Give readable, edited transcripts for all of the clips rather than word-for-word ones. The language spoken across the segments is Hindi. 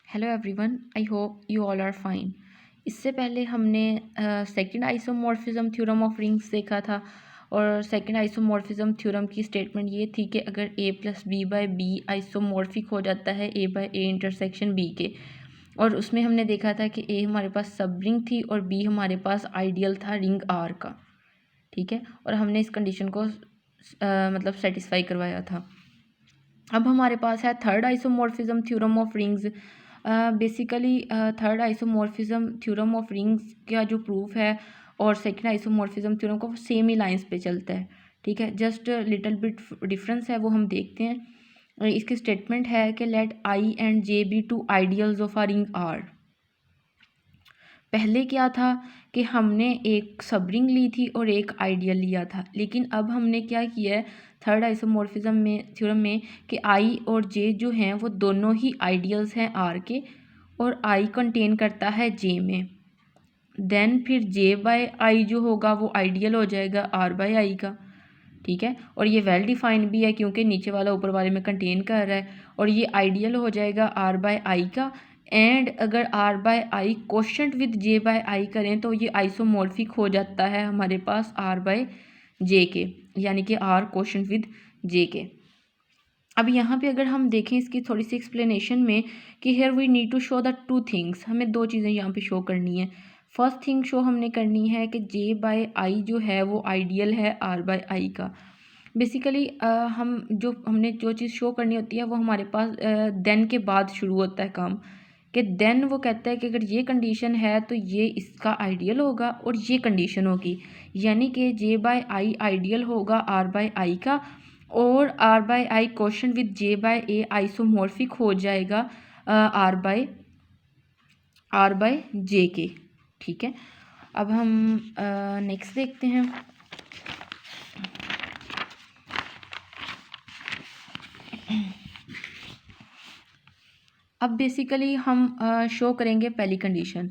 Hello everyone, I hope you all are fine. इससे पहले हमने second isomorphism theorem of rings देखा था और सेकंड आइसोमॉर्फिज्म थ्योरम की स्टेटमेंट ये थी कि अगर a plus b by b isomorphic हो जाता है a by a intersection b के। और उसमें हमने देखा था कि a हमारे पास सब रिंग थी और b हमारे पास आइडियल था रिंग r का। ठीक है, और हमने इस कंडीशन को मतलब सेटिस्फाई करवाया था। अब हमारे पास है third isomorphism theorem of rings. Basically third isomorphism theorem of rings का जो प्रूफ है और सेकंड आइसोमॉर्फिज्म थ्योरम का सेम ही लाइंस पे चलता है। ठीक है, जस्ट लिटिल बिट डिफरेंस है, वो हम देखते हैं। इसकी स्टेटमेंट है कि let I and J be two ideals of a ring R. पहले क्या था कि हमने एक सब रिंग ली थी और एक आइडियल लिया था, लेकिन अब हमने क्या किया है थर्ड आइसोमॉर्फिज्म में थ्योरम में कि आई और जे जो हैं वो दोनों ही आइडियल्स हैं आर के, और आई कंटेन करता है जे में। देन फिर जे बाय आई जो होगा वो आइडियल हो जाएगा आर बाय आई का। ठीक है, और ये वेल डिफाइंड भी है क्योंकि नीचे वाला ऊपर वाले में कंटेन कर रहा है, और ये आइडियल हो जाएगा आर बाय आई का। एंड अगर R by I quotient with J by I करें तो ये आइसोमॉर्फिक हो जाता है हमारे पास आर बाय जे के, यानी कि आर कोशेंट विद जे के। अब यहाँ पे अगर हम देखें इसकी थोड़ी सी एक्सप्लेनेशन में कि here we need to show the two things, हमें दो चीज़ें यहाँ पे शो करनी है। फर्स्ट थिंग शो हमने करनी है कि जे बाय आई जो है वो आइडियल है आर बाय आई का। बेसिकली हमने जो चीज़ शो करनी होती है वो हमारे पास देन के बाद शुरू होता है काम, कि देन वो कहता है कि अगर ये कंडीशन है तो ये इसका आइडियल होगा और ये कंडीशन होगी, यानी कि जे बाय आई आइडियल होगा आर बाय आई का, और R by I quotient with J by a isomorphic हो जाएगा आर बाय जे के। ठीक है, अब हम नेक्स्ट देखते हैं। अब बेसिकली हम शो करेंगे पहली कंडीशन।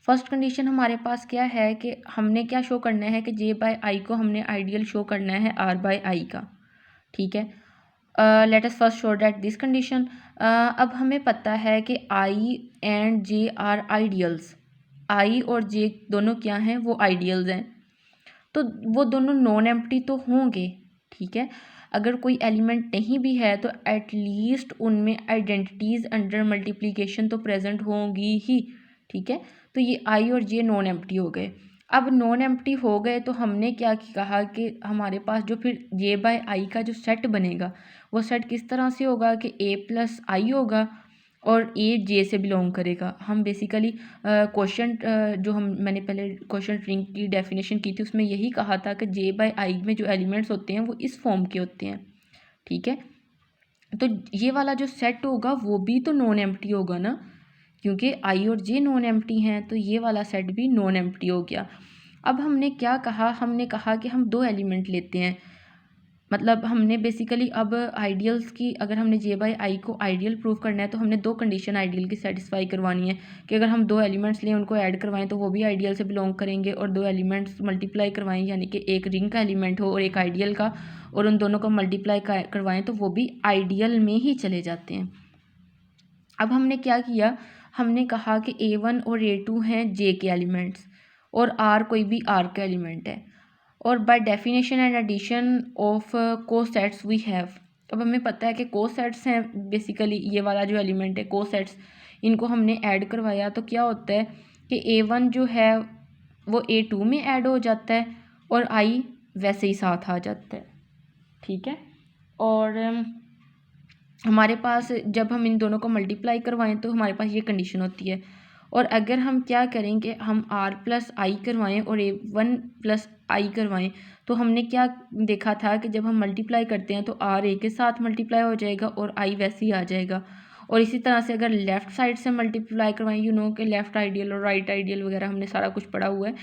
फर्स्ट कंडीशन हमारे पास क्या है कि हमने क्या शो करना है कि जे बाय आई को हमने आइडियल शो करना है आर बाय आई का। ठीक है, let us first show that this condition. अब हमें पता है कि आई एंड जे आर आइडियल्स, आई और जे दोनों क्या हैं, वो आइडियल्स हैं, तो वो दोनों नॉन एम्प्टी तो होंगे। ठीक है, अगर कोई एलिमेंट नहीं भी है तो एटलीस्ट उनमें आइडेंटिटीज़ अंडर मल्टीप्लिकेशन तो प्रेजेंट होंगी ही। ठीक है, तो ये आई और जे नॉन एम्प्टी हो गए। अब नॉन एम्प्टी हो गए तो हमने क्या कहा कि हमारे पास जो फिर जे बाय आई का जो सेट बनेगा वो सेट किस तरह से होगा कि ए प्लस आई होगा और ए जे से बिलोंग करेगा। हम बेसिकली क्वेश्चन जो मैंने पहले क्वेश्चन रिंग की डेफिनेशन की थी उसमें यही कहा था कि जे बाय आई में जो एलिमेंट्स होते हैं वो इस फॉर्म के होते हैं। ठीक है, तो ये वाला जो सेट होगा वो भी तो नॉन एम्प्टी होगा ना, क्योंकि आई और जे नॉन एम्प्टी हैं, तो ये वाला सेट भी नॉन एम्प्टी हो गया। अब हमने क्या कहा, हमने कहा कि हम दो एलिमेंट लेते हैं, मतलब हमने बेसिकली अब आइडियल्स की, अगर हमने जे बाई आई को आइडियल प्रूव करना है तो हमने दो कंडीशन आइडियल की सेटिस्फाई करवानी है कि अगर हम दो एलिमेंट्स लें उनको ऐड करवाएं तो वो भी आइडियल से बिलोंग करेंगे, और दो एलिमेंट्स मल्टीप्लाई करवाएं यानी कि एक रिंग का एलिमेंट हो और एक आइडियल का, और उन दोनों को मल्टीप्लाई करवाएं तो वो भी आइडियल में ही चले जाते हैं। अब हमने क्या किया, हमने कहा कि A1 और A2 हैं जे के एलिमेंट्स और R कोई भी R का एलिमेंट है, और by definition and addition of cosets we have. अब हमें पता है कि कोसेट्स हैं, बेसिकली ये वाला जो एलिमेंट है कोसेट्स, इनको हमने ऐड करवाया तो क्या होता है कि A1 जो है वो A2 में ऐड हो जाता है और I वैसे ही साथ आ जाता है। ठीक है, और हमारे पास जब हम इन दोनों को मल्टीप्लाई करवाएं तो हमारे पास ये कंडीशन होती है। और अगर हम क्या करेंगे, हम R प्लस आई करवाएं और A1 प्लस आई करवाएं, तो हमने क्या देखा था कि जब हम मल्टीप्लाई करते हैं तो R A के साथ मल्टीप्लाई हो जाएगा और I वैसे ही आ जाएगा। और इसी तरह से अगर लेफ़्ट साइड से मल्टीप्लाई करवाएं, यू नो कि लेफ़्ट आइडियल और राइट आइडियल वगैरह हमने सारा कुछ पढ़ा हुआ है,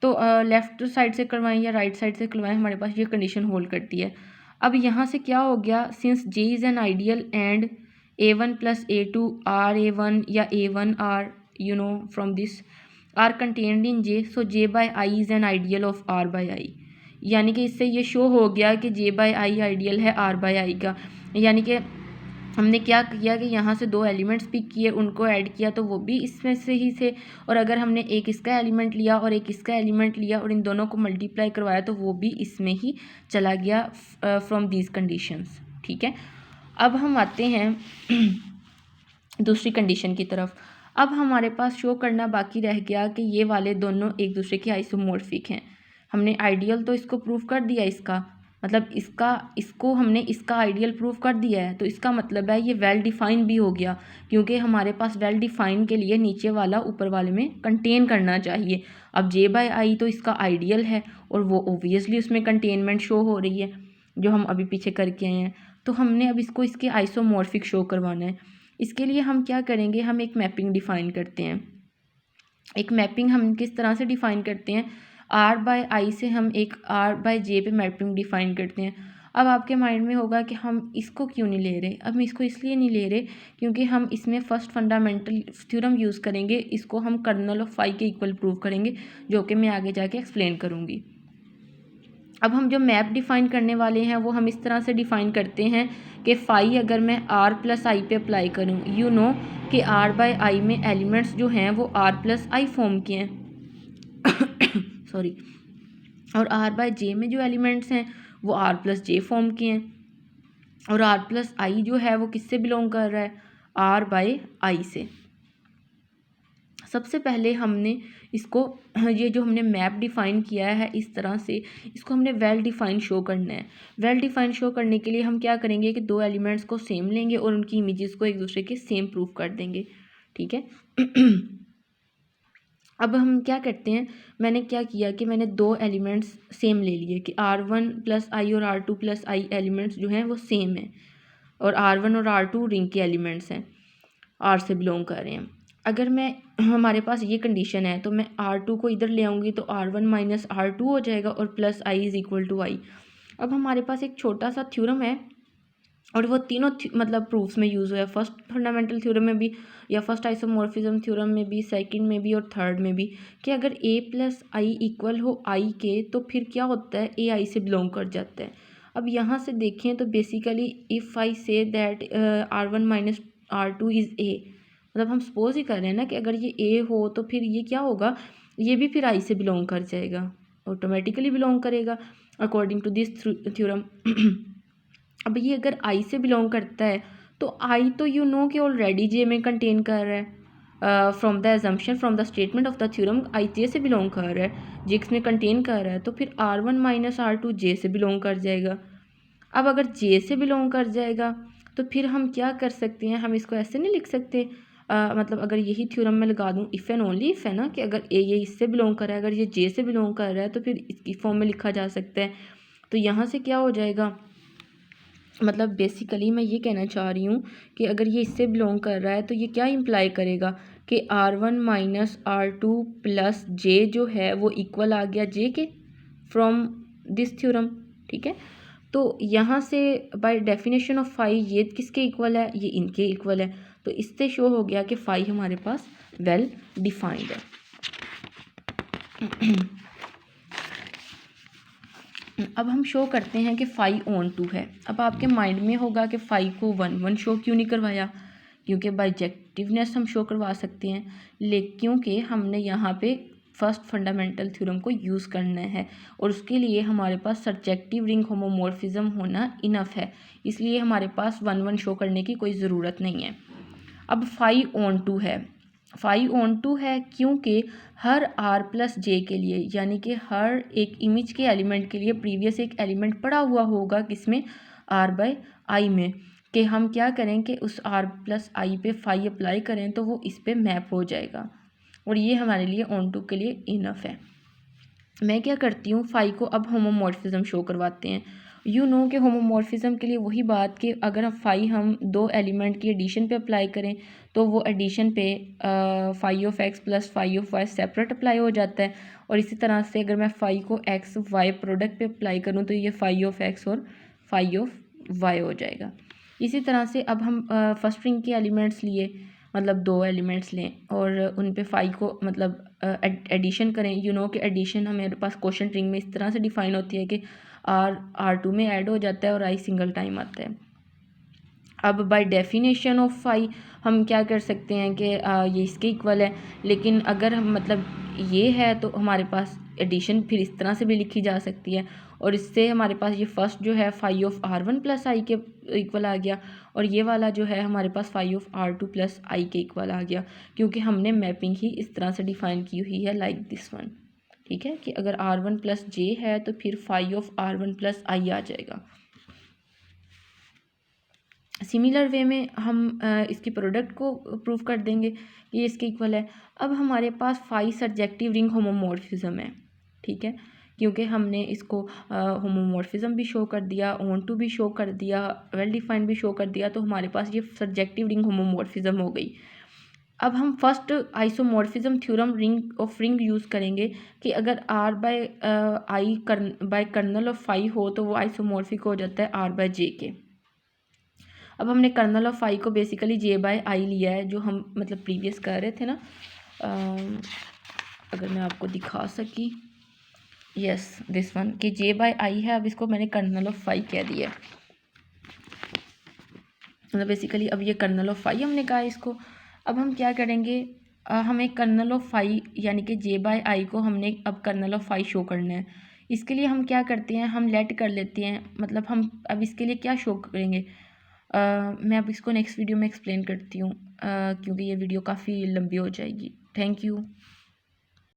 तो लेफ़्ट साइड से करवाएं या राइट साइड से करवाएं, हमारे पास ये कंडीशन होल्ड करती है। अब यहाँ से क्या हो गया, since J is an ideal and A1 plus A2 R A1 या A1 R, you know from this are contained in J, so J by I is an ideal of R by I। यानी कि इससे ये शो हो गया कि J by I आइडियल है R by I का, यानी कि हमने क्या किया कि यहाँ से 2 एलिमेंट्स पिक किए, उनको ऐड किया तो वो भी इसमें से ही थे, और अगर हमने एक इसका एलिमेंट लिया और एक इसका एलिमेंट लिया और इन दोनों को मल्टीप्लाई करवाया तो वो भी इसमें ही चला गया फ्रॉम दीज कंडीशंस। ठीक है, अब हम आते हैं दूसरी कंडीशन की तरफ। अब हमारे पास शो करना बाकी रह गया कि ये वाले दोनों एक दूसरे के आइसोमॉर्फिक हैं। हमने आइडियल तो इसको प्रूव कर दिया, इसको हमने इसका आइडियल प्रूव कर दिया है, तो इसका मतलब है ये वेल डिफाइन भी हो गया, क्योंकि हमारे पास वेल डिफाइन के लिए नीचे वाला ऊपर वाले में कंटेन करना चाहिए। अब जे बाय आई तो इसका आइडियल है और वो ओबियसली उसमें कंटेनमेंट शो हो रही है जो हम अभी पीछे करके आए हैं, तो हमने अब इसको इसके आइसोमॉर्फिक शो करवाना है। इसके लिए हम क्या करेंगे, हम एक मैपिंग डिफ़ाइन करते हैं। एक मैपिंग हम किस तरह से डिफ़ाइन करते हैं, आर बाय आई से हम एक आर बाय जे पे मैपिंग डिफ़ाइन करते हैं। अब आपके माइंड में होगा कि हम इसको क्यों नहीं ले रहे। अब हम इसको इसलिए नहीं ले रहे क्योंकि हम इसमें फर्स्ट फंडामेंटल थ्योरम यूज़ करेंगे, इसको हम कर्नल ऑफ फाई के इक्वल प्रूव करेंगे, जो कि मैं आगे जाके एक्सप्लेन करूँगी। अब हम जो मैप डिफ़ाइन करने वाले हैं वो हम इस तरह से डिफ़ाइन करते हैं कि फ़ाई अगर मैं आर प्लस आई पे अप्लाई करूँ, यू नो कि आर बाय आई में एलिमेंट्स जो हैं वो आर प्लस आई फॉर्म के हैं सॉरी, और आर बाय जे में जो एलिमेंट्स हैं वो आर प्लस जे फॉर्म के हैं, और आर प्लस आई जो है वो किससे बिलोंग कर रहा है, आर बाय आई से। सबसे पहले हमने इसको, ये जो हमने मैप डिफ़ाइन किया है इस तरह से, इसको हमने वेल डिफ़ाइन शो करना है। वेल डिफ़ाइन शो करने के लिए हम क्या करेंगे कि 2 एलिमेंट्स को सेम लेंगे और उनकी इमेजेस को एक दूसरे के सेम प्रूफ कर देंगे। ठीक है अब हम क्या करते हैं, मैंने क्या किया कि मैंने 2 एलिमेंट्स सेम ले लिए कि R1 प्लस आई और R2 प्लस आई एलिमेंट्स जो हैं वो सेम हैं, और R1 और R2 रिंग के एलिमेंट्स हैं, R से बिलोंग कर रहे हैं। अगर मैं, हमारे पास ये कंडीशन है तो मैं R2 को इधर ले आऊँगी तो R1 माइनस R2 हो जाएगा और plus I is equal to I. अब हमारे पास एक छोटा सा थ्योरम है और वो तीनों मतलब प्रूफ्स में यूज़ हुआ है, फर्स्ट फंडामेंटल थ्योरम में भी या फर्स्ट आइसोमॉर्फिज्म थ्योरम में भी, सेकंड में भी और थर्ड में भी, कि अगर A प्लस आई इक्वल हो I के तो फिर क्या होता है, A I से बिलोंग कर जाता है। अब यहाँ से देखें तो basically if I say that R1 minus R2 is A, मतलब हम सपोज ही कर रहे हैं ना कि अगर ये A हो तो फिर ये क्या होगा, ये भी फिर I से बिलोंग कर जाएगा, ऑटोमेटिकली बिलोंग करेगा अकॉर्डिंग टू दिस थ्योरम। अब ये अगर I से बिलोंग करता है तो I तो यू नो कि ऑलरेडी J में कंटेन कर रहा है, from the assumption from the statement of the theorem I J से बिलोंग कर रहा है, J में कंटेन कर रहा है, तो फिर R1 माइनस R2 J से बिलोंग कर जाएगा। अब अगर J से बिलोंग कर जाएगा तो फिर हम क्या कर सकते हैं, हम इसको ऐसे नहीं लिख सकते, मतलब अगर यही थ्योरम में लगा दूँ इफ़ एंड ओनली इफ़ है ना, कि अगर ये इससे बिलोंग कर रहा है, अगर ये J से बिलोंग कर रहा है तो फिर इसकी फॉर्म में लिखा जा सकता है। तो यहाँ से क्या हो जाएगा, मतलब बेसिकली मैं ये कहना चाह रही हूँ कि अगर ये इससे बिलोंग कर रहा है तो ये क्या इम्प्लाई करेगा कि R1 minus R2 plus J जो है वो इक्वल आ गया J के फ्रॉम दिस थ्योरम। ठीक है, तो यहाँ से बाय डेफिनेशन ऑफ फाई ये किसके इक्वल है, ये इनके इक्वल है, तो इससे शो हो गया कि फाई हमारे पास वेल डिफाइंड है। अब हम शो करते हैं कि फाई ऑन टू है। अब आपके माइंड में होगा कि फाई को 1 1 शो क्यों नहीं करवाया, क्योंकि बाइजेक्टिवनेस हम शो करवा सकते हैं, लेकिन क्योंकि हमने यहाँ पे फर्स्ट फंडामेंटल थ्योरम को यूज़ करना है और उसके लिए हमारे पास सर्जेक्टिव रिंग होमोमॉर्फिज्म होना इनफ है, इसलिए हमारे पास 1 1 शो करने की कोई ज़रूरत नहीं है। अब फाई ऑन टू है, फाई ऑन टू है क्योंकि हर R प्लस जे के लिए, यानी कि हर एक इमेज के एलिमेंट के लिए प्रीवियस एक एलिमेंट पड़ा हुआ होगा किसमें, R बाय आई में, कि हम क्या करें कि उस R प्लस आई पे फाई अप्लाई करें तो वो इस पे मैप हो जाएगा, और ये हमारे लिए ऑन टू के लिए इनफ है। मैं क्या करती हूँ, फाई को अब होमोमॉर्फिज्म शो करवाते हैं। यू नो कि होमोमॉर्फिज्म के लिए वही बात कि अगर फाई हम 2 एलिमेंट की एडिशन पे अप्लाई करें तो वो एडिशन पे phi of x plus phi of y separate apply हो जाता है, और इसी तरह से अगर मैं फाई को एक्स वाई प्रोडक्ट पे अप्लाई करूँ तो ये फाई ऑफ एक्स और फाई ऑफ वाई हो जाएगा। इसी तरह से अब हम फर्स्ट रिंग के एलिमेंट्स लिए, मतलब 2 एलिमेंट्स लें और उन पे फाई को मतलब एडिशन करें। यू नो कि एडिशन हमारे पास क्वोशंट रिंग में इस तरह से डिफाइन होती है कि R2 में ऐड हो जाता है और I सिंगल टाइम आता है। अब बाय डेफिनेशन ऑफ फाई हम क्या कर सकते हैं कि ये इसके इक्वल है, लेकिन अगर हम मतलब ये है तो हमारे पास एडिशन फिर इस तरह से भी लिखी जा सकती है, और इससे हमारे पास ये फर्स्ट जो है फाई ऑफ R1 प्लस आई के इक्वल आ गया, और ये वाला जो है हमारे पास फाई ऑफ R2 प्लस आई के इक्वल आ गया, क्योंकि हमने मैपिंग ही इस तरह से डिफाइन की हुई है लाइक दिस वन। ठीक है, कि अगर R1 प्लस जे है तो फिर फाई ऑफ R1 प्लस आई आ जाएगा। सिमिलर वे में हम इसकी प्रोडक्ट को प्रूव कर देंगे कि ये इसके इक्वल है। अब हमारे पास फाई सर्जेक्टिव रिंग होमोमॉर्फिज्म है। ठीक है, क्योंकि हमने इसको होमोमॉर्फिज्म भी शो कर दिया, ऑन टू भी शो कर दिया, वेल डिफाइंड भी शो कर दिया, तो हमारे पास ये सर्जेक्टिव रिंग होमोमॉर्फिज्म हो गई। अब हम first isomorphism theorem ring of ring use करेंगे कि अगर R by I by kernel of phi हो तो वो आइसोमॉर्फिक हो जाता है R बाय जे के। अब हमने कर्नल ऑफ फाई को बेसिकली जे बाय आई लिया है, जो हम मतलब प्रीवियस कर रहे थे ना। अगर मैं आपको दिखा सकी, यस दिस वन, कि जे बाय आई है, अब इसको मैंने कर्नल ऑफ फाई कह दिया है, मतलब बेसिकली अब ये कर्नल ऑफ फाई हमने कहा है इसको। अब हम क्या करेंगे, हमें कर्नल ऑफ फाई यानी कि जे बाय आई को हमने अब कर्नल ऑफ फाई शो करना है। इसके लिए हम क्या करते हैं, हम लेट कर लेते हैं, मतलब हम अब इसके लिए क्या शो करेंगे, मैं अब इसको नेक्स्ट वीडियो में एक्सप्लेन करती हूँ, क्योंकि ये वीडियो काफ़ी लंबी हो जाएगी। Thank you.